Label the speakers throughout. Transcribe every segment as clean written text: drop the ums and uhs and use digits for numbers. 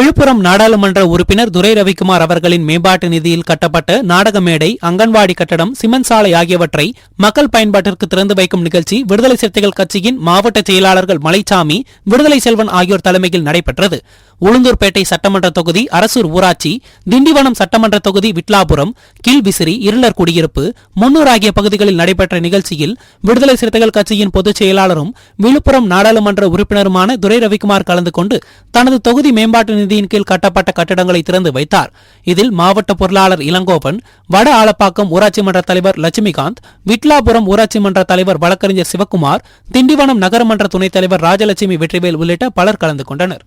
Speaker 1: விழுப்புரம் நாடாளுமன்ற உறுப்பினர் துரை ரவிக்குமார் அவர்களின் மேம்பாட்டு நிதியில் கட்டப்பட்ட நாடக மேடை, அங்கன்வாடி கட்டடம், சிமெண்ட் சாலை ஆகியவற்றை மக்கள் பயன்பாட்டிற்கு திறந்து வைக்கும் நிகழ்ச்சி விடுதலை சிறுத்தைகள் கட்சியின் மாவட்ட செயலாளர்கள் மலைச்சாமி, விடுதலை செல்வன் ஆகியோர் தலைமையில் நடைபெற்றது. உளுந்தூர்பேட்டை சட்டமன்ற தொகுதி அரசூர் ஊராட்சி, திண்டிவனம் சட்டமன்ற தொகுதி விட்லாபுரம், கீழ்விசிறி, இருளர் குடியிருப்பு, முன்னூர் ஆகிய பகுதிகளில் நடைபெற்ற நிகழ்ச்சியில் விடுதலை சிறுத்தைகள் கட்சியின் பொதுச் செயலாளரும் விழுப்புரம் நாடாளுமன்ற உறுப்பினருமான துரை ரவிக்குமார் கலந்து கொண்டு தனது தொகுதி மேம்பாட்டு நிதியின் கீழ் கட்டப்பட்ட கட்டடங்களை திறந்து வைத்தார். இதில் மாவட்ட பொருளாளர் இளங்கோவன், வட ஆலப்பாக்கம் ஊராட்சி மன்ற தலைவர் லட்சுமிகாந்த், விட்லாபுரம் ஊராட்சி மன்ற தலைவர் வழக்கறிஞர் சிவக்குமார், திண்டிவனம் நகரமன்ற துணைத் தலைவர் ராஜலட்சுமி வெற்றிவேல் உள்ளிட்ட பலர் கலந்து கொண்டனர்.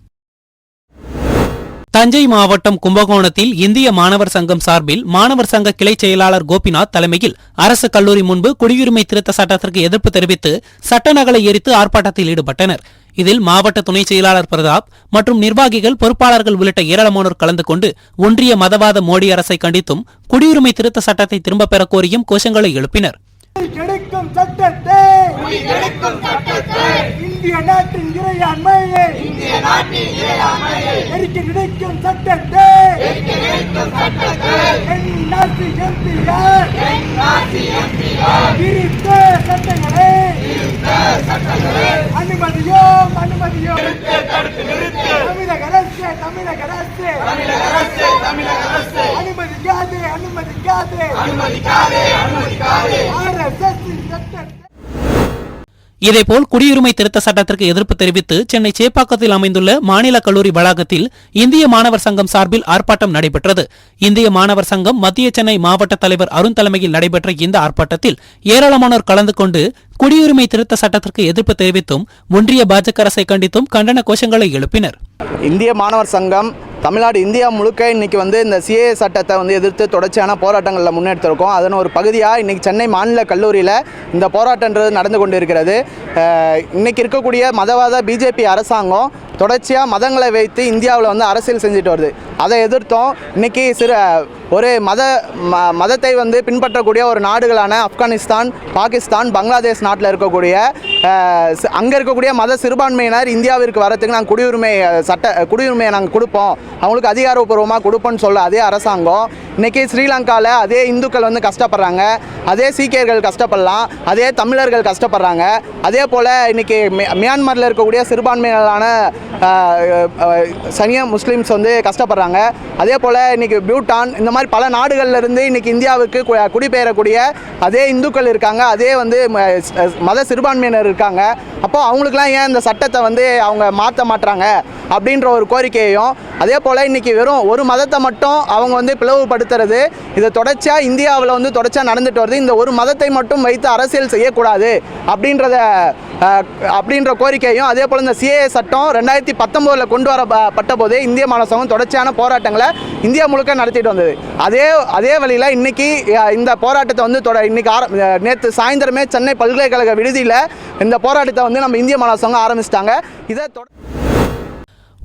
Speaker 1: தஞ்சை மாவட்டம் கும்பகோணத்தில் இந்திய மாணவர் சங்கம் சார்பில் மாணவர் சங்க கிளை செயலாளர் கோபிநாத் தலைமையில் அரசு கல்லூரி முன்பு குடியுரிமை திருத்த சட்டத்திற்கு எதிர்ப்பு தெரிவித்து சட்ட நகலை எரித்து ஆர்ப்பாட்டத்தில் ஈடுபட்டனர். இதில் மாவட்ட துணை செயலாளர் பிரதாப் மற்றும் நிர்வாகிகள், பொறுப்பாளர்கள் உள்ளிட்ட ஏராளமானோர் கலந்து கொண்டு ஒன்றிய மதவாத மோடி அரசை கண்டித்தும் குடியுரிமை திருத்த சட்டத்தை திரும்பப் பெற கோரியும் கோஷங்களை எழுப்பினர்.
Speaker 2: இந்திய நாட்டின் இறையாண்மையை எரிக்க நினைக்கும் சட்டத்தை சட்டங்களை அனுமதியோம் தமிழக அரசு அனுமதிக்காதே
Speaker 1: இதேபோல் குடியுரிமை திருத்த சட்டத்திற்கு எதிர்ப்பு தெரிவித்து சென்னை சேப்பாக்கத்தில் அமைந்துள்ள மாநில கல்லூரி வளாகத்தில் இந்திய மாணவர் சங்கம் சார்பில் ஆர்ப்பாட்டம் நடைபெற்றது. இந்திய மாணவர் சங்கம் மத்திய சென்னை மாவட்ட தலைவர் அருண் தலைமையில் நடைபெற்ற இந்த ஆர்ப்பாட்டத்தில் ஏராளமானோர் கலந்து கொண்டு குடியுரிமை திருத்த சட்டத்திற்கு எதிர்ப்பு தெரிவித்தும் ஒன்றிய பாஜக அரசை கண்டித்தும் கண்டன கோஷங்களை எழுப்பினர்.
Speaker 3: இந்திய மாணவர் சங்கம் தமிழ்நாடு, இந்தியா முழுக்க இன்றைக்கி இந்த சிஏஏ சட்டத்தை எதிர்த்து தொடர்ச்சியான போராட்டங்களில் முன்னெடுத்திருக்கோம். அதன் ஒரு பகுதியாக இன்றைக்கி சென்னை மாநில கல்லூரியில் இந்த போராட்டன்றது நடந்து கொண்டு இருக்கிறது. இன்றைக்கி இருக்கக்கூடிய மதவாத பிஜேபி அரசாங்கம் தொடர்ச்சியாக மதங்களை வைத்து இந்தியாவில் அரசியல் செஞ்சுட்டு வருது. அதை எதிர்த்தோம். இன்றைக்கி ஒரு மதத்தை பின்பற்றக்கூடிய ஒரு நாடுகளான ஆப்கானிஸ்தான், பாகிஸ்தான், பங்களாதேஷ் நாட்டில் இருக்கக்கூடிய அங்கே இருக்கக்கூடிய மத சிறுபான்மையினர் இந்தியாவிற்கு வரத்துக்கு நாங்கள் குடியுரிமையை நாங்கள் கொடுப்போம், அவங்களுக்கு அதிகாரப்பூர்வமாக கொடுப்போன்னு சொல்ல அதே அரசாங்கம் இன்றைக்கி ஸ்ரீலங்காவில் அதே இந்துக்கள் கஷ்டப்படுறாங்க, அதே சீக்கியர்கள் கஷ்டப்படலாம், அதே தமிழர்கள் கஷ்டப்படுறாங்க. அதே போல் இன்றைக்கி மியான்மரில் இருக்கக்கூடிய சிறுபான்மையினரான சனியா முஸ்லீம்ஸ் கஷ்டப்படுறாங்க. அதே போல் இன்றைக்கி பூட்டான், இந்த மாதிரி பல நாடுகளிலிருந்து இன்றைக்கி இந்தியாவுக்கு குடிபெயரக்கூடிய அதே இந்துக்கள் இருக்காங்க, அதே மத சிறுபான்மையினர் இருக்காங்க. அப்போது அவங்களுக்குலாம் ஏன் இந்த சட்டத்தை அவங்க மாற்ற மாட்டுறாங்க அப்படின்ற ஒரு கோரிக்கையையும், அதே போல் இன்றைக்கி வெறும் ஒரு மதத்தை மட்டும் அவங்க பிளவுபடுத்துறது, இது தொடர்ச்சியாக இந்தியாவில் தொடர்ச்சியாக நடந்துட்டு வருது. இந்த ஒரு மதத்தை மட்டும் வைத்து அரசியல் செய்யக்கூடாது அப்படின்ற கோரிக்கையும், அதே போல் இந்த சிஏஏ சட்டம் 2019 கொண்டு வரப்பட்ட போதே இந்திய மாணவர் சங்கம் தொடர்ச்சியான போராட்டங்களை இந்தியா முழுக்க நடத்திட்டு வந்தது. அதே வழியில் இன்றைக்கி இந்த போராட்டத்தை நேற்று சாயந்தரமே சென்னை பல்கலைக்கழக விடுதியில் இந்த போராட்டத்தை நம்ம இந்திய மாணவர் சங்கம் ஆரம்பிச்சிட்டாங்க. இதை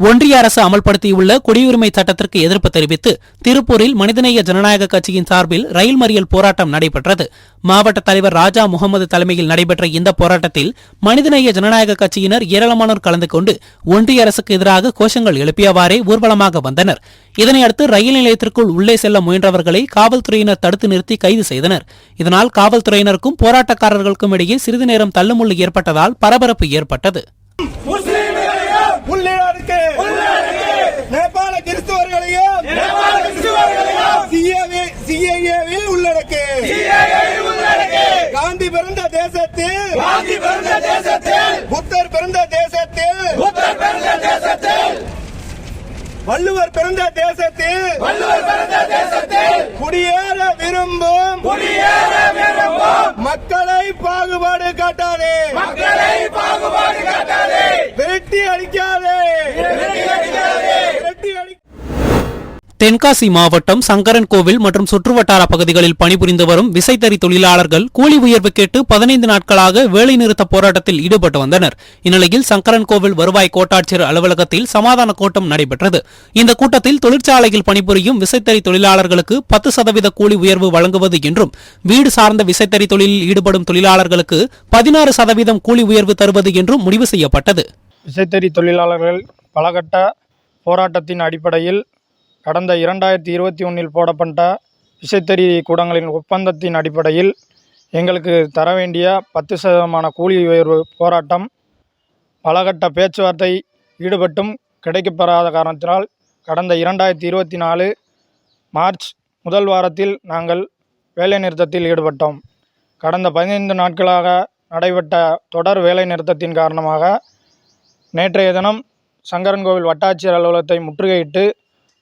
Speaker 1: ஒன்றிய அரசு அமல்படுத்தியுள்ள குடியுரிமை சட்டத்திற்கு எதிர்ப்பு தெரிவித்து திருப்பூரில் மனிதநேய ஜனநாயக கட்சியின் சார்பில் ரயில் மறியல் போராட்டம் நடைபெற்றது. மாவட்ட தலைவர் ராஜா முகமது தலைமையில் நடைபெற்ற இந்த போராட்டத்தில் மனிதநேய ஜனநாயக கட்சியினர் ஏராளமானோர் கலந்து கொண்டு ஒன்றிய அரசுக்கு எதிராக கோஷங்கள் எழுப்பியவாறே ஊர்வலமாக வந்தனர். இதனையடுத்து ரயில் நிலையத்திற்குள் உள்ளே செல்ல முயன்றவர்களை காவல்துறையினர் தடுத்து நிறுத்தி கைது செய்தனர். இதனால் காவல்துறையினருக்கும் போராட்டக்காரர்களுக்கும் இடையே சிறிது நேரம் தள்ளுமுள்ளு ஏற்பட்டதால் பரபரப்பு ஏற்பட்டது.
Speaker 2: நேபாள கிறிஸ்தவர்களையும் சிஏஏவில் உள்ளடக்கு. காந்தி பிறந்த தேசத்தில், புத்தர் பிறந்த தேசத்தில், வள்ளுவர் பிறந்த தேசத்தில் குடியேற விரும்பும் மக்களை பாகுபாடு காட்டாதே, விரட்டி அடிக்காதே.
Speaker 1: தென்காசி மாவட்டம் சங்கரன் கோவில் மற்றும் சுற்றுவட்டார பகுதிகளில் பணிபுரிந்து வரும் விசைத்தறி தொழிலாளர்கள் கூலி உயர்வு கேட்டு 15 நாட்களாக வேலைநிறுத்த போராட்டத்தில் ஈடுபட்டு வந்தனர். இந்நிலையில் சங்கரன் கோவில் வருவாய் கோட்டாட்சியர் அலுவலகத்தில் சமாதான கூட்டம் நடைபெற்றது. இந்த கூட்டத்தில் தொழிற்சாலையில் பணிபுரியும் விசைத்தறி தொழிலாளர்களுக்கு 10% கூலி உயர்வு வழங்குவது என்றும், வீடு சார்ந்த விசைத்தறி தொழிலில் ஈடுபடும் தொழிலாளர்களுக்கு 16% கூலி உயர்வு தருவது என்றும் முடிவு செய்யப்பட்டது.
Speaker 4: விசைத்தறி தொழிலாளர்கள் பலகட்ட போராட்டத்தின் அடிப்படையில் கடந்த 2021 போடப்பட்ட விசைத்தறி கூடங்களின் ஒப்பந்தத்தின் அடிப்படையில் எங்களுக்கு தர வேண்டிய 10% கூலி உயர்வு போராட்டம் பலகட்ட பேச்சுவார்த்தை ஈடுபட்டும் கிடைக்கப்பெறாத காரணத்தினால் கடந்த 2024 மார்ச் முதல் வாரத்தில் நாங்கள் வேலைநிறுத்தத்தில் ஈடுபட்டோம். கடந்த 15 நாட்களாக நடைபெற்ற தொடர் வேலைநிறுத்தத்தின் காரணமாக நேற்றைய தினம் சங்கரன்கோவில் வட்டாட்சியர் அலுவலகத்தை முற்றுகையிட்டு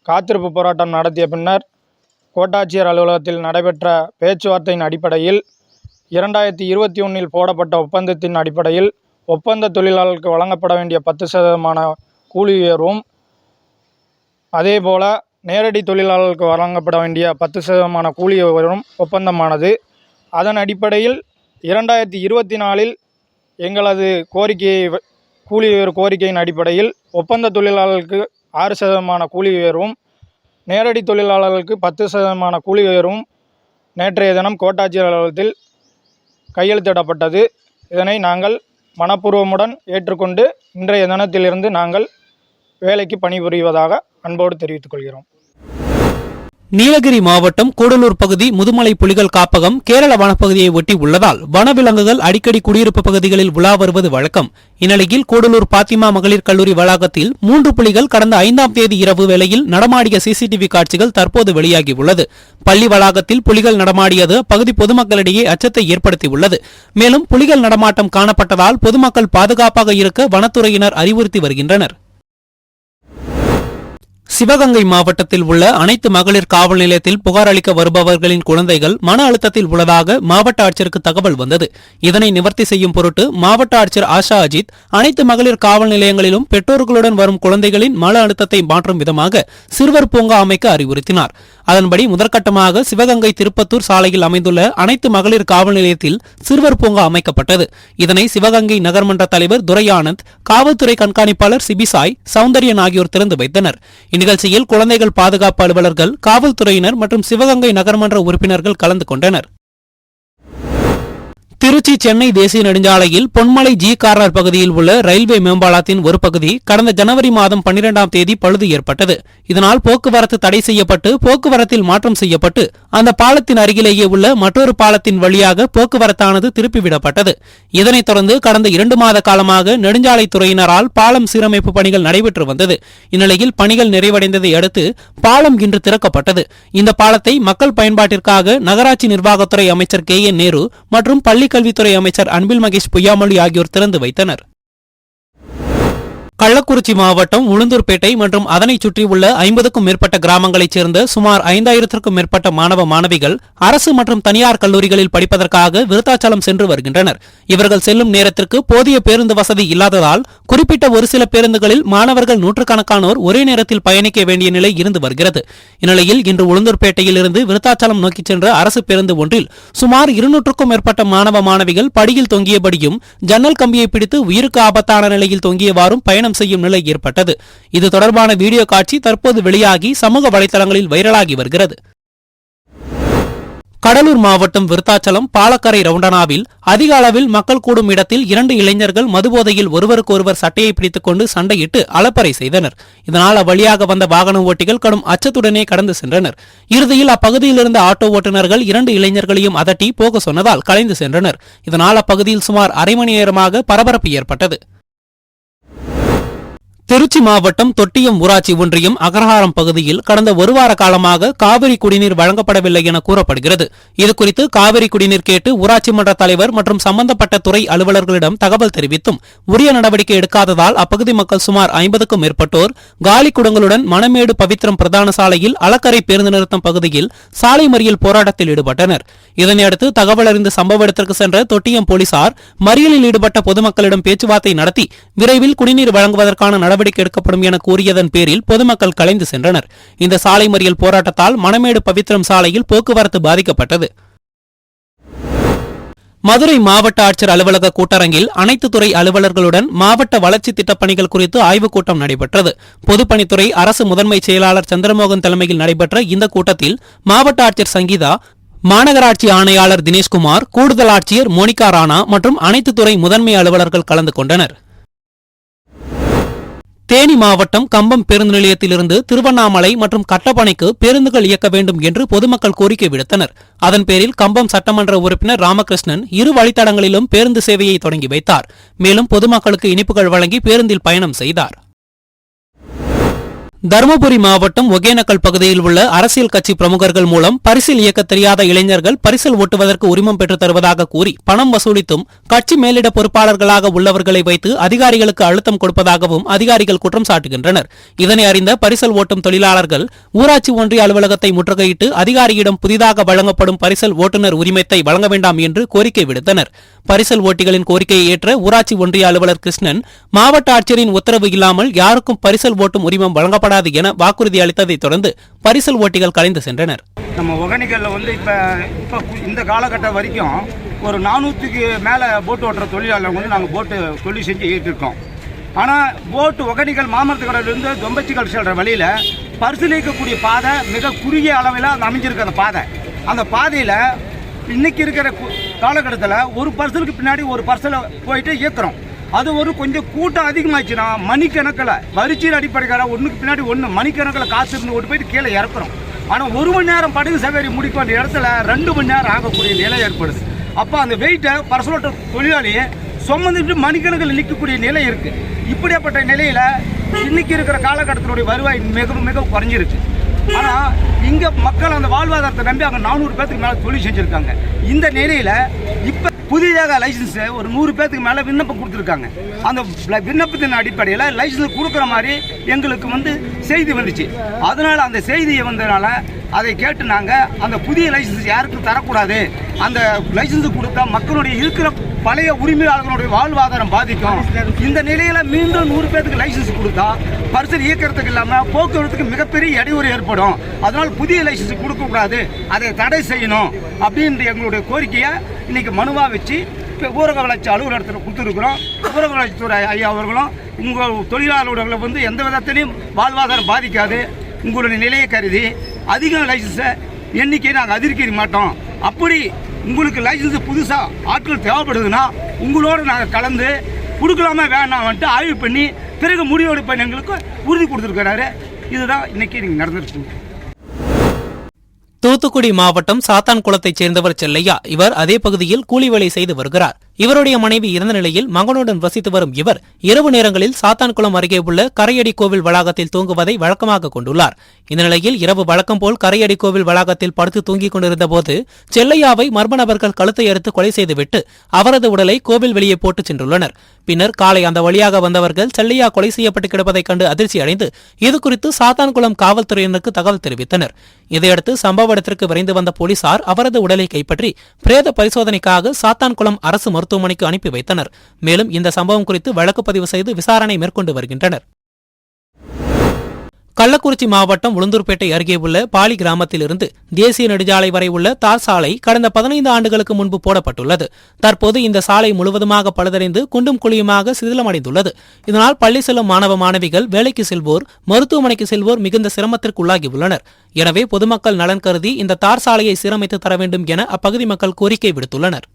Speaker 4: காத்திருப்பு போராட்டம் நடத்திய பின்னர் கோட்டாட்சியர் அலுவலகத்தில் நடைபெற்ற பேச்சுவார்த்தையின் அடிப்படையில் 2021 போடப்பட்ட ஒப்பந்தத்தின் அடிப்படையில் ஒப்பந்த தொழிலாளர்களுக்கு வழங்கப்பட வேண்டிய 10% கூலி உயர்வும் அதேபோல நேரடி தொழிலாளர்களுக்கு வழங்கப்பட வேண்டிய 10% கூலி உயர்வும் ஒப்பந்தமானது. அதன் அடிப்படையில் 2024 எங்களது கூலி உயர்வு கோரிக்கையின் அடிப்படையில் ஒப்பந்த தொழிலாளர்களுக்கு 6% கூலி உயர்வும் நேரடி தொழிலாளர்களுக்கு 10% கூலி உயர்வும் நேற்றைய தினம் கோட்டாட்சியர் அலுவலகத்தில் கையெழுத்திடப்பட்டது. இதனை நாங்கள் மனப்பூர்வமுடன் ஏற்றுக்கொண்டு இன்றைய தினத்திலிருந்து நாங்கள் வேலைக்கு பணிபுரிவதாக அன்போடு தெரிவித்துக் கொள்கிறோம்.
Speaker 1: நீலகிரி மாவட்டம் கூடலூர் பகுதி முதுமலை புலிகள் காப்பகம் கேரள வனப்பகுதியை ஒட்டி உள்ளதால் வனவிலங்குகள் அடிக்கடி குடியிருப்பு பகுதிகளில் உலா வருவது வழக்கம். இந்நிலையில் கூடலூர் பாத்திமா மகளிர் கல்லூரி வளாகத்தில் 3 புலிகள் கடந்த 5ஆம் தேதி இரவு வேளையில் நடமாடிய சிசிடிவி காட்சிகள் தற்போது வெளியாகியுள்ளது. பள்ளி வளாகத்தில் புலிகள் நடமாடியது பகுதி பொதுமக்களிடையே அச்சத்தை ஏற்படுத்தியுள்ளது. மேலும் புலிகள் நடமாட்டம் காணப்பட்டதால் பொதுமக்கள் பாதுகாப்பாக இருக்க வனத்துறையினர் அறிவுறுத்தி வருகின்றனர். சிவகங்கை மாவட்டத்தில் உள்ள அனைத்து மகளிர் காவல் நிலையத்தில் புகார் அளிக்க வருபவர்களின் குழந்தைகள் மன அழுத்தத்தில் உள்ளதாக மாவட்ட ஆட்சியருக்கு தகவல் வந்தது. இதனை நிவர்த்தி செய்யும் பொருட்டு மாவட்ட ஆட்சியர் ஆஷா அஜித் அனைத்து மகளிர் காவல் நிலையங்களிலும் பெற்றோர்களுடன் வரும் குழந்தைகளின் மன அழுத்தத்தை மாற்றும் விதமாக சிறுவர் பூங்கா அமைக்க அறிவுறுத்தினார். அதன்படி முதற்கட்டமாக சிவகங்கை திருப்பத்தூர் சாலையில் அமைந்துள்ள அனைத்து மகளிர் காவல் நிலையத்தில் சிறுவர் பூங்கா அமைக்கப்பட்டது. இதனை சிவகங்கை நகர்மன்ற தலைவர் துரை ஆனந்த், காவல்துறை கண்காணிப்பாளர் சிபிசாய், சௌந்தர்யன் ஆகியோர் திறந்து வைத்தனர். இந்நிகழ்ச்சியில் குழந்தைகள் பாதுகாப்பு அலுவலர்கள், காவல்துறையினர் மற்றும் சிவகங்கை நகர்மன்ற உறுப்பினர்கள் கலந்து கொண்டனர். திருச்சி சென்னை தேசிய நெடுஞ்சாலையில் பொன்மலை ஜி கார்னர் பகுதியில் உள்ள ரயில்வே மேம்பாலத்தின் ஒரு பகுதி கடந்த ஜனவரி மாதம் 12ஆம் தேதி பழுது ஏற்பட்டது. இதனால் போக்குவரத்து தடை செய்யப்பட்டு போக்குவரத்தில் மாற்றம் செய்யப்பட்டு அந்த பாலத்தின் அருகிலேயே உள்ள மற்றொரு பாலத்தின் வழியாக போக்குவரத்தானது திருப்பிவிடப்பட்டது. இதனைத் தொடர்ந்து கடந்த 2 மாத காலமாக நெடுஞ்சாலைத்துறையினரால் பாலம் சீரமைப்பு பணிகள் நடைபெற்று வந்தது. இந்நிலையில் பணிகள் நிறைவடைந்ததை அடுத்து பாலம் இன்று திறக்கப்பட்டது. இந்த பாலத்தை மக்கள் பயன்பாட்டிற்காக நகராட்சி நிர்வாகத்துறை அமைச்சர் KN நேரு மற்றும் பள்ளி கல்வித்துறை அமைச்சர் அன்பில் மகேஷ் பொய்யாமொழி ஆகியோர் திறந்து வைத்தனர். கள்ளக்குறிச்சி மாவட்டம் உளுந்தூர்பேட்டை மற்றும் அதனைச் சுற்றியுள்ள 50க்கும் மேற்பட்ட கிராமங்களைச் சேர்ந்த சுமார் 5000க்கும் மேற்பட்ட மாணவ மாணவிகள் அரசு மற்றும் தனியார் கல்லூரிகளில் படிப்பதற்காக விருத்தாச்சலம் சென்று வருகின்றனர். இவர்கள் செல்லும் நேரத்திற்கு போதிய பேருந்து வசதி இல்லாததால் குறிப்பிட்ட ஒரு சில பேருந்துகளில் மாணவர்கள் நூற்றுக்கணக்கானோர் ஒரே நேரத்தில் பயணிக்க வேண்டிய நிலை இருந்து வருகிறது. இந்நிலையில் இன்று உளுந்தூர்பேட்டையில் இருந்து விருத்தாச்சலம் நோக்கி சென்ற அரசு பேருந்து ஒன்றில் சுமார் 200க்கும் மேற்பட்ட மாணவ மாணவிகள் படியில் தொங்கியபடியும் ஜன்னல் கம்பியை பிடித்து உயிருக்கு ஆபத்தான நிலையில் தொங்கியவாறும் பயணம் செய்யும் நிலை ஏற்பட்டது. இது தொடர்பான வீடியோ காட்சி தற்போது வெளியாகி சமூக வலைதளங்களில் வைரலாகி வருகிறது. கடலூர் மாவட்டம் விருத்தாச்சலம் பாலக்கரை ரவுண்டனாவில் அதிக அளவில் மக்கள் கூடும் இடத்தில் 2 இளைஞர்கள் மதுபோதையில் ஒருவருக்கொருவர் சட்டையை பிடித்துக் கொண்டு சண்டையிட்டு அலப்பறை செய்தனர். இதனால் அவ்வழியாக வந்த வாகன ஓட்டிகள் கடும் அச்சத்துடனே கடந்து சென்றனர். இறுதியில் அப்பகுதியில் இருந்த ஆட்டோ ஓட்டுநர்கள் 2 இளைஞர்களையும் அதட்டி போக சொன்னதால் கலைந்து சென்றனர். இதனால் அப்பகுதியில் சுமார் அரை மணி நேரமாக பரபரப்பு ஏற்பட்டது. திருச்சி மாவட்டம் தொட்டியம் ஊராட்சி ஒன்றியம் அகரஹாரம் பகுதியில் கடந்த 1 வார காலமாக காவிரி குடிநீர் வழங்கப்படவில்லை என கூறப்படுகிறது. இதுகுறித்து காவிரி குடிநீர் கேட்டு ஊராட்சி மன்ற தலைவர் மற்றும் சம்பந்தப்பட்ட துறை அலுவலர்களிடம் தகவல் தெரிவித்தும் உரிய நடவடிக்கை எடுக்காததால் அப்பகுதி மக்கள் சுமார் 50க்கும் மேற்பட்டோர் காலி குடங்களுடன் மணமேடு பவித்திரம் பிரதான சாலையில் அலக்கரை பேருந்து நிறுத்தம் பகுதியில் சாலை மறியல் போராட்டத்தில் ஈடுபட்டனர். இதனையடுத்து தகவல் அறிந்து சம்பவ இடத்திற்கு சென்ற தொட்டியம் போலீசார் மறியலில் ஈடுபட்ட பொதுமக்களிடம் பேச்சுவார்த்தை நடத்தி விரைவில் குடிநீர் வழங்குவதற்கான நடவடிக்கை எடுக்கப்படும் என கூறியதன் பேரில் பொதுமக்கள் கலைந்து சென்றனர். இந்த சாலை மறியல் போராட்டத்தால் மணமேடு பவித்திரம் சாலையில் போக்குவரத்து பாதிக்கப்பட்டது. மதுரை மாவட்ட ஆட்சியர் அலுவலக கூட்டரங்கில் அனைத்து துறை அலுவலர்களுடன் மாவட்ட வளர்ச்சி திட்டப் பணிகள் குறித்து ஆய்வுக் கூட்டம் நடைபெற்றது. பொதுப்பணித்துறை அரசு முதன்மை செயலாளர் சந்திரமோகன் தலைமையில் நடைபெற்ற இந்த கூட்டத்தில் மாவட்ட ஆட்சியர் சங்கீதா, மாநகராட்சி ஆணையாளர் தினேஷ்குமார், கூடுதல் ஆட்சியர் மோனிகா ராணா மற்றும் அனைத்து துறை முதன்மை அலுவலர்கள் கலந்து கொண்டனர். தேனி மாவட்டம் கம்பம் பேருந்து நிலையத்திலிருந்து திருவண்ணாமலை மற்றும் கட்டப்பனைக்கு பேருந்துகள் இயக்க வேண்டும் என்று பொதுமக்கள் கோரிக்கை விடுத்தனர். அதன் பேரில் கம்பம் சட்டமன்ற உறுப்பினர் ராமகிருஷ்ணன் இரு வழித்தடங்களிலும் பேருந்து சேவையை தொடங்கி வைத்தார். மேலும் பொதுமக்களுக்கு இனிப்புகள் வழங்கி பேருந்தில் பயணம் செய்தார். தருமபுரி மாவட்டம் ஒகேனக்கல் பகுதியில் உள்ள அரசியல் கட்சி பிரமுகர்கள் மூலம் பரிசில் இயக்க தெரியாத இளைஞர்கள் பரிசில் ஓட்டுவதற்கு உரிமம் பெற்றுத் தருவதாக கூறி பணம் வசூலித்தும் கட்சி மேலிட பொறுப்பாளர்களாக உள்ளவர்களை வைத்து அதிகாரிகளுக்கு அழுத்தம் கொடுப்பதாகவும் அதிகாரிகள் குற்றம் சாட்டுகின்றனர். இதனை அறிந்த பரிசல் ஓட்டும் தொழிலாளர்கள் ஊராட்சி ஒன்றிய அலுவலகத்தை முற்றுகையிட்டு அதிகாரியிடம் புதிதாக வழங்கப்படும் பரிசல் ஓட்டுநர் உரிமத்தை வழங்க வேண்டாம் என்று கோரிக்கை விடுத்தனர். பரிசல் ஓட்டிகளின் கோரிக்கையை ஏற்ற ஊராட்சி ஒன்றிய அலுவலர் கிருஷ்ணன் மாவட்ட ஆட்சியரின் உத்தரவு இல்லாமல் யாருக்கும் பரிசல் ஓட்டும் உரிமம் வழங்கப்படாது என வாக்குறுதி அளித்ததை தொடர்ந்து பரிசல் ஓட்டிகள் கலைந்து சென்றனர்.
Speaker 5: நம்ம ஒகேனக்கல்ல இப்போ இந்த காலகட்டம் வரைக்கும் ஒரு 400க்கு மேலே போட்டு ஓட்டுற தொழிலாளர்கள் நாங்கள் போட்டு தொழில் செஞ்சு ஏற்றிருக்கோம். ஆனால் போட்டு ஒகேனக்கல் மாமரத்து கடையிலிருந்து தொம்பச்சிக்கல் செல்கிற வழியில் பரிசீலிக்கக்கூடிய பாதை மிக குறுகிய அளவில் அந்த அமைஞ்சிருக்கு. அந்த பாதையில் இன்னைக்கு இருக்கிற காலகட்டத்தில் ஒரு பர்சலுக்கு பின்னாடி ஒரு பர்சலை போயிட்டு இயக்குறோம். அது ஒரு கொஞ்சம் கூட்டம் அதிகமாகிடுச்சுன்னா மணிக்கணக்கில் வரிச்சீர் அடிப்படைக்கார ஒன்றுக்கு பின்னாடி ஒன்று மணிக்கணக்கில் காசு இருந்து ஓட்டு போயிட்டு கீழே இறக்குறோம். ஆனால் 1 மணி நேரம் படகு சவாரி முடிக்க வேண்டிய இடத்துல 2 மணி நேரம் ஆகக்கூடிய நிலை ஏற்படுது. அப்போ அந்த வெயிட்டை பர்சலோட்ட தொழிலாளியை சுமந்துட்டு மணிக்கணக்கில் நிற்கக்கூடிய நிலை இருக்குது. இப்படியாப்பட்ட நிலையில் இன்னைக்கு இருக்கிற காலகட்டத்தினுடைய வருவாய் மிக மிக குறைஞ்சிருச்சு. ஆனால் இங்கே மக்கள் அந்த வாழ்வாதாரத்தை நம்பி அங்கே 400 பேருக்கு மேலே தொழில் செஞ்சுருக்காங்க. இந்த நிலையில் இப்போ புதிதாக லைசன்ஸு ஒரு 100 பேருக்கு மேலே விண்ணப்பம் கொடுத்துருக்காங்க. அந்த விண்ணப்பத்தின் அடிப்படையில் லைசன்ஸ் கொடுக்குற மாதிரி எங்களுக்கு செய்தி வந்துச்சு. அதனால் அந்த செய்தியை வந்ததுனால அதை கேட்டு நாங்கள் அந்த புதிய லைசன்ஸ் யாருக்கும் தரக்கூடாது, அந்த லைசன்ஸ் கொடுத்தா மக்களுடைய இருக்கிற பழைய உரிமையாளர்களுடைய வாழ்வாதாரம் பாதிக்கும். இந்த நிலையில் மீண்டும் 100 பேருக்கு லைசன்ஸ் கொடுத்தா பரிசல் இயக்கிறதுக்கு இல்லாமல் போக்குவரத்துக்கு மிகப்பெரிய இடையூறு ஏற்படும். அதனால் புதிய லைசன்ஸ் கொடுக்கக்கூடாது, அதை தடை செய்யணும் அப்படின்ற எங்களுடைய கோரிக்கையை இன்னைக்கு மனுவாக வச்சு ஊரக வளர்ச்சி அலுவலகத்தில் கொடுத்துருக்குறோம். ஊரக வளர்ச்சித்துறை ஐயா அவர்களும் உங்கள் தொழிலாளர்களை எந்த விதத்திலையும் வாழ்வாதாரம் பாதிக்காது உங்களுடைய நிலையை கருதி அதிக லைசன்ஸை எண்ணிக்கையை நாங்கள் அதிகரிக்க மாட்டோம். அப்படி உங்களுக்கு லைசன்ஸ் புதுசாக ஆட்கள் தேவைப்படுதுன்னா உங்களோட நாங்கள் கலந்து கொடுக்கலாமா வேணாம்ட்டு ஆய்வு பண்ணி பிறகு முடிவெடுப்பேன் எங்களுக்கு உறுதி கொடுத்துருக்கிறாரு. இதுதான் இன்னைக்கு நீங்கள் நடந்துருக்குங்க.
Speaker 1: தூத்துக்குடி மாவட்டம் சாத்தான்குளத்தைச் சேர்ந்தவர் செல்லையா. இவர் அதே பகுதியில் கூலி வேலை செய்து வருகிறார். இவருடைய மனைவி இறந்த நிலையில் மகனுடன் வசித்து வரும் இவர் இரவு நேரங்களில் சாத்தான்குளம் அருகே உள்ள கரையடி கோவில் வளாகத்தில் தூங்குவதை வழக்கமாக கொண்டுள்ளார். இந்த நிலையில் இரவு வழக்கம் போல் கரையடி கோவில் வளாகத்தில் படுத்து தூங்கிக் கொண்டிருந்த போது செல்லையாவை மர்ம நபர்கள் கழுத்தை அறுத்து கொலை செய்துவிட்டு அவரது உடலை கோவில் வெளியே போட்டுச் சென்றுள்ளனர். பின்னர் காலை அந்த வழியாக வந்தவர்கள் செல்லையா கொலை செய்யப்பட்டு கிடப்பதைக் கண்டு அதிர்ச்சி அடைந்து இதுகுறித்து சாத்தான்குளம் காவல்துறையினருக்கு தகவல் தெரிவித்தனர். இதையடுத்து சம்பவ இடத்திற்கு விரைந்து வந்த போலீசார் அவரது உடலை கைப்பற்றி பிரேத பரிசோதனைக்காக சாத்தான்குளம் அரசு மருத்துவமனைக்கு அனுப்பி வைத்தனர். மேலும் இந்த சம்பவம் குறித்து வழக்கு பதிவு செய்து விசாரணை மேற்கொண்டு வருகின்றனர். கள்ளக்குறிச்சி மாவட்டம் உளுந்தூர்பேட்டை அருகே உள்ள பாலி கிராமத்திலிருந்து தேசிய நெடுஞ்சாலை வரை உள்ள தார் சாலை கடந்த 15 ஆண்டுகளுக்கு முன்பு போடப்பட்டுள்ளது. தற்போது இந்த சாலை முழுவதுமாக பழுதடைந்து குண்டும் குழியுமாக சிதிலமடைந்துள்ளது. இதனால் பள்ளி செல்லும் மாணவ மாணவிகள், வேலைக்கு செல்வோர், மருத்துவமனைக்கு செல்வோர் மிகுந்த சிரமத்திற்கு உள்ளாகியுள்ளனர். எனவே பொதுமக்கள் நலன் கருதி இந்த தார் சாலையை சீரமைத்து தர வேண்டும் என அப்பகுதி மக்கள் கோரிக்கை விடுத்துள்ளனர்.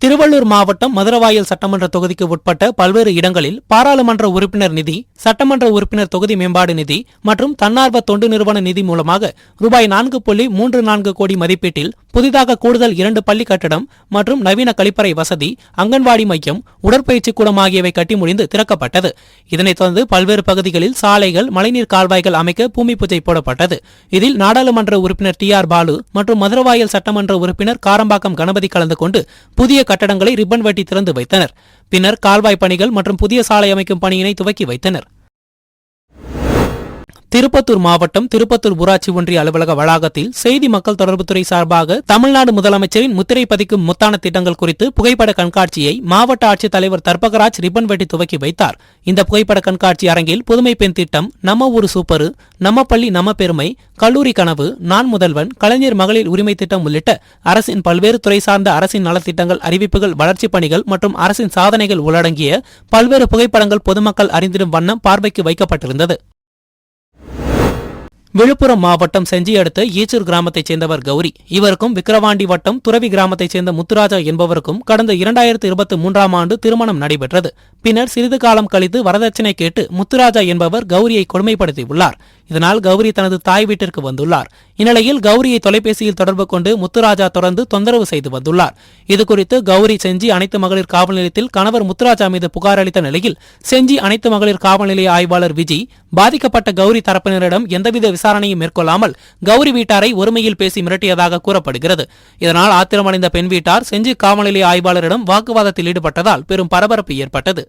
Speaker 1: திருவள்ளூர் மாவட்டம் மதுரவாயல் சட்டமன்ற தொகுதிக்கு உட்பட்ட பல்வேறு இடங்களில் பாராளுமன்ற உறுப்பினர் நிதி, சட்டமன்ற உறுப்பினர் தொகுதி மேம்பாடு நிதி மற்றும் தன்னார்வ தொண்டு நிறுவன நிதி மூலமாக ரூபாய் 4.34 கோடி மதிப்பீட்டில் புதிதாக கூடுதல் 2 பள்ளி கட்டடம் மற்றும் நவீன கழிப்பறை வசதி, அங்கன்வாடி மையம், உடற்பயிற்சி கூடம் ஆகியவை கட்டி முடிந்து திறக்கப்பட்டது. இதனைத் தொடர்ந்து பல்வேறு பகுதிகளில் சாலைகள், மழைநீர் கால்வாய்கள் அமைக்க பூமி பூஜை போடப்பட்டது. இதில் நாடாளுமன்ற உறுப்பினர் TR பாலு மற்றும் மதுரவாயல் சட்டமன்ற உறுப்பினர் காரம்பாக்கம் கணபதி கலந்து கொண்டு புதிய கட்டடங்களை ரிப்பன் வெட்டி திறந்து வைத்தனர். பின்னர் கால்வாய் பணிகள் மற்றும் புதிய சாலை அமைக்கும் பணியினை துவக்கி வைத்தனர். திருப்பத்தூர் மாவட்டம் திருப்பத்தூர் ஊராட்சி ஒன்றிய அலுவலக வளாகத்தில் செய்தி மக்கள் தொடர்புத்துறை சார்பாக தமிழ்நாடு முதலமைச்சரின் முத்திரை பதிக்கும் முத்தான திட்டங்கள் குறித்து புகைப்பட கண்காட்சியை மாவட்ட ஆட்சித்தலைவர் தர்பகராஜ் ரிப்பன் வெட்டி துவக்கி வைத்தார். இந்த புகைப்பட கண்காட்சி அரங்கில் புதுமை பெண் திட்டம், நம்ம ஊரு சூப்பரு, நம்ம பள்ளி நம்ம பெருமை, கல்லூரி கனவு, நான் முதல்வன், கலைஞர் மகளிர் உரிமை திட்டம் உள்ளிட்ட அரசின் பல்வேறு துறை சார்ந்த அரசின் நலத்திட்டங்கள், அறிவிப்புகள், வளர்ச்சிப் பணிகள் மற்றும் அரசின் சாதனைகள் உள்ளடங்கிய பல்வேறு புகைப்படங்கள் பொதுமக்கள் அறிந்திடும் வண்ணம் பார்வைக்கு வைக்கப்பட்டிருந்தது. விழுப்புரம் மாவட்டம் செஞ்சி அடுத்த ஈச்சூர் கிராமத்தைச் சேர்ந்தவர் கௌரி. இவருக்கும் விக்கிரவாண்டி வட்டம் துறவி கிராமத்தைச் சேர்ந்த முத்துராஜா என்பவருக்கும் கடந்த 2023ஆம் ஆண்டு திருமணம் நடைபெற்றது. பின்னர் சிறிது காலம் கழித்து வரதட்சணை கேட்டு முத்துராஜா என்பவர் கௌரியை கொடுமைப்படுத்தியுள்ளார். இதனால் கௌரி தனது தாய் வீட்டிற்கு வந்துள்ளார். இந்நிலையில் கௌரியை தொலைபேசியில் தொடர்பு கொண்டு முத்துராஜா தொடர்ந்து தொந்தரவு செய்து வந்துள்ளார். இதுகுறித்து கௌரி செஞ்சி அனைத்து மகளிர் காவல் நிலையத்தில் கணவர் முத்துராஜா மீது புகார் அளித்த நிலையில் செஞ்சி அனைத்து மகளிர் காவல் நிலைய ஆய்வாளர் விஜி பாதிக்கப்பட்ட கௌரி தரப்பினரிடம் எந்தவித விசாரணையும் மேற்கொள்ளாமல் கௌரி வீட்டாரை ஒருமையில் பேசி மிரட்டியதாக கூறப்படுகிறது. இதனால் ஆத்திரமடைந்த பெண் வீட்டார் செஞ்சி காவல் நிலைய ஆய்வாளரிடம் வாக்குவாதத்தில் ஈடுபட்டதால் பெரும் பரபரப்பு ஏற்பட்டது.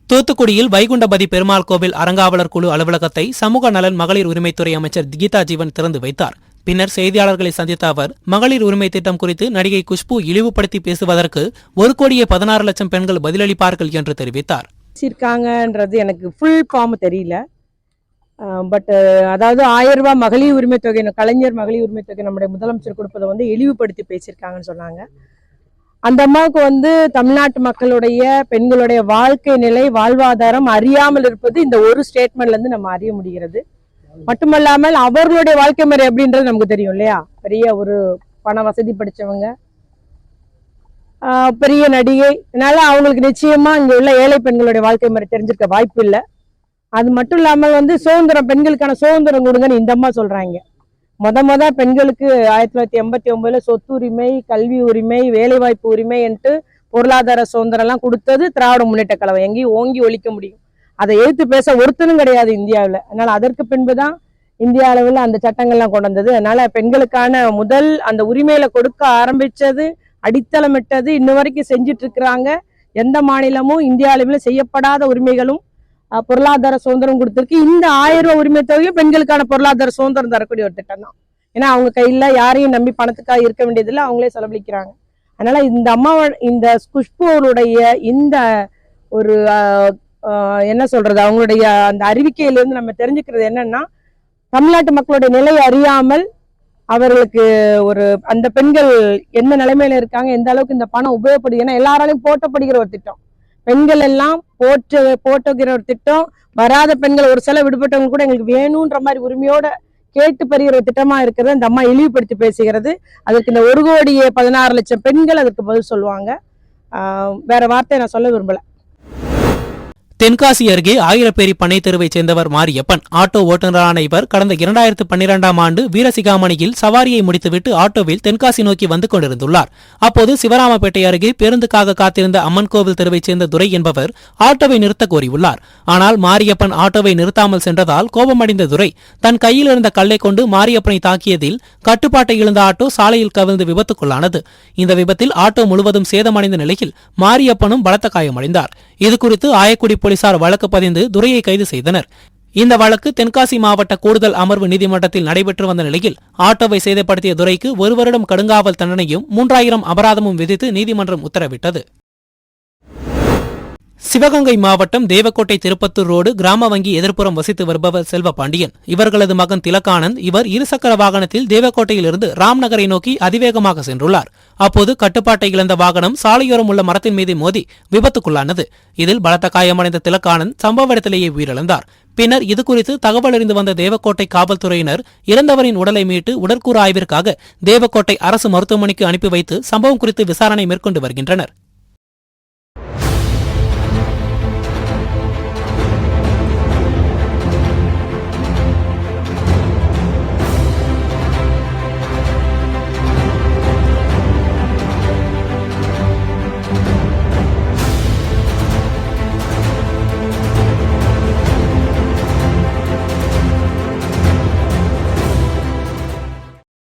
Speaker 1: தூத்துக்குடியில் வைகுண்டபதி பெருமாள் கோவில் அறங்காவலர் குழு அலுவலகத்தை சமூக நலன் மகளிர் உரிமைத்துறை அமைச்சர் கீதா ஜீவன் திறந்து வைத்தார். பின்னர் செய்தியாளர்களை சந்தித்த அவர் மகளிர் உரிமை திட்டம் குறித்து நடிகை குஷ்பு இழிவுபடுத்தி பேசுவதற்கு 1,16,00,000 பெண்கள் பதிலளிப்பார்கள் என்று தெரிவித்தார்.
Speaker 6: இருக்காங்கன்றது எனக்கு ஃபுல் ஃபார்ம் தெரியல. பட் அதாவது 1000 ரூபாய் மகளிர் உரிமை தொகை, கலைஞர் மகளிர் உரிமை தொகை நம்முடைய முதலமைச்சர் கொடுப்பதை வந்து இழிவுபடுத்தி பேசியிருக்காங்கன்னு சொன்னாங்க. அந்த அம்மாவுக்கு தமிழ்நாட்டு மக்களுடைய பெண்களுடைய வாழ்க்கை நிலை, வாழ்வாதாரம் அறியாமல் இருப்பது இந்த ஒரு ஸ்டேட்மெண்ட்ல இருந்து நம்ம அறிய முடிகிறது. மட்டுமல்லாமல் அவர்களுடைய வாழ்க்கை முறை எப்படின்றது நமக்கு தெரியும் இல்லையா. பெரிய ஒரு பண வசதி படிச்சவங்க, பெரிய நடிகை. அதனால அவங்களுக்கு நிச்சயமா இங்க உள்ள ஏழை பெண்களுடைய வாழ்க்கை முறை தெரிஞ்சிருக்க வாய்ப்பு இல்லை. அது மட்டும் இல்லாமல் சுதந்திரம், பெண்களுக்கான சுதந்திரம் கொடுங்கன்னு இந்த அம்மா சொல்றாங்க. முத பெண்களுக்கு 1989 சொத்து உரிமை, கல்வி உரிமை, வேலைவாய்ப்பு உரிமை என்று பொருளாதார சுதந்திரம் எல்லாம் கொடுத்தது திராவிட முன்னேற்ற கழகம். எங்கேயும் ஓங்கி ஒழிக்க முடியும். அதை எதிர்த்து பேச ஒருத்தனும் கிடையாது இந்தியாவில். அதனால அதற்கு பின்புதான் இந்திய அளவில் அந்த சட்டங்கள்லாம் கொண்டு வந்தது. அதனால பெண்களுக்கான முதல் அந்த உரிமையில கொடுக்க ஆரம்பிச்சது, அடித்தளமிட்டது, இன்ன வரைக்கும் செஞ்சுட்டு இருக்கிறாங்க. எந்த மாநிலமும் இந்திய அளவில் செய்யப்படாத உரிமைகளும் பொருளாதார சுதந்திரம் கொடுத்திருக்கு. இந்த 1000 ரூபாய் உரிமை தொகையை பெண்களுக்கான பொருளாதார சுதந்திரம் தரக்கூடிய ஒரு திட்டம் தான். ஏன்னா அவங்க கையில யாரையும் நம்பி பணத்துக்காக இருக்க வேண்டியதில்லை, அவங்களே செலவழிக்கிறாங்க. அதனால இந்த அம்மாவோட, இந்த குஷ்புடைய இந்த ஒரு என்ன சொல்றது, அவங்களுடைய அந்த அறிவிக்கையிலிருந்து நம்ம தெரிஞ்சுக்கிறது என்னன்னா, தமிழ்நாட்டு மக்களுடைய நிலை அறியாமல் அவர்களுக்கு ஒரு அந்த பெண்கள் எந்த நிலைமையில இருக்காங்க, எந்த அளவுக்கு இந்த பணம் உபயோகப்படுது. ஏன்னா எல்லாராலையும் போட்டப்படுகிற ஒரு திட்டம், பெண்கள் எல்லாம் போட்டுகிற ஒரு திட்டம். வராத பெண்கள், ஒரு சில விடுபட்டவங்க கூட எங்களுக்கு வேணும்ன்ற மாதிரி உரிமையோட கேட்டு பெறுகிற ஒரு திட்டமா இருக்கிறது இந்த அம்மா இழிவுபடுத்தி பேசுகிறது. அதுக்கு இந்த 1,16,00,000 பெண்கள் அதுக்கு பதில் சொல்லுவாங்க. வேற வார்த்தை நான் சொல்ல விரும்பல.
Speaker 1: தென்காசி அருகே ஆயிரப்பேரி பண்ணை தெருவைச் சேர்ந்தவர் மாரியப்பன். ஆட்டோ ஓட்டுநரான இவர் கடந்த 2012ஆம் ஆண்டு வீரசிகாமணியில் சவாரியை முடித்துவிட்டு ஆட்டோவில் தென்காசி நோக்கி வந்து கொண்டிருந்துள்ளார். அப்போது சிவராமப்பேட்டை அருகே பேருந்துக்காக காத்திருந்த அம்மன் கோவில் தெருவைச் சேர்ந்த துரை என்பவர் ஆட்டோவை நிறுத்த கோரியுள்ளார். ஆனால் மாரியப்பன் ஆட்டோவை நிறுத்தாமல் சென்றதால் கோபமடைந்த துரை தன் கையில் இருந்த கல்லை கொண்டு மாரியப்பனை தாக்கியதில் கட்டுப்பாட்டை இழந்த ஆட்டோ சாலையில் கவிழ்ந்து விபத்துக்குள்ளானது. இந்த விபத்தில் ஆட்டோ முழுவதும் சேதமடைந்த நிலையில் மாரியப்பனும் பலத்த காயமடைந்தார். இதுகுறித்து ஆயக்குடி போலீசார் வழக்கு பதிந்து துரையை கைது செய்தனர். இந்த வழக்கு தென்காசி மாவட்ட கூடுதல் அமர்வு நீதிமன்றத்தில் நடைபெற்று வந்த நிலையில் ஆட்டோவை சேதப்படுத்திய துரைக்கு 1 வருடம் கடுங்காவல் தண்டனையும் 3000 அபராதமும் விதித்து நீதிமன்றம் உத்தரவிட்டது. சிவகங்கை மாவட்டம் தேவக்கோட்டை திருப்பத்தூர் ரோடு கிராம வங்கி எதிர்ப்புறம் வசித்து வருபவர் செல்வபாண்டியன். இவர்களது மகன் திலகானந்த். இவர் இருசக்கர வாகனத்தில் தேவக்கோட்டையிலிருந்து ராம்நகரை நோக்கி அதிவேகமாக சென்றுள்ளார். அப்போது கட்டுப்பாட்டை இழந்த வாகனம் சாலையோரம் உள்ள மரத்தின் மீது மோதி விபத்துக்குள்ளானது. இதில் பலத்த காயமடைந்த திலகானந்த் சம்பவ இடத்திலேயே உயிரிழந்தார். பின்னர் இதுகுறித்து தகவல் அறிந்து வந்த தேவக்கோட்டை காவல்துறையினர் இறந்தவரின் உடலை மீட்டு உடற்கூறு ஆய்விற்காக தேவக்கோட்டை அரசு மருத்துவமனைக்கு அனுப்பி வைத்து சம்பவம் குறித்து விசாரணை மேற்கொண்டு வருகின்றனர்.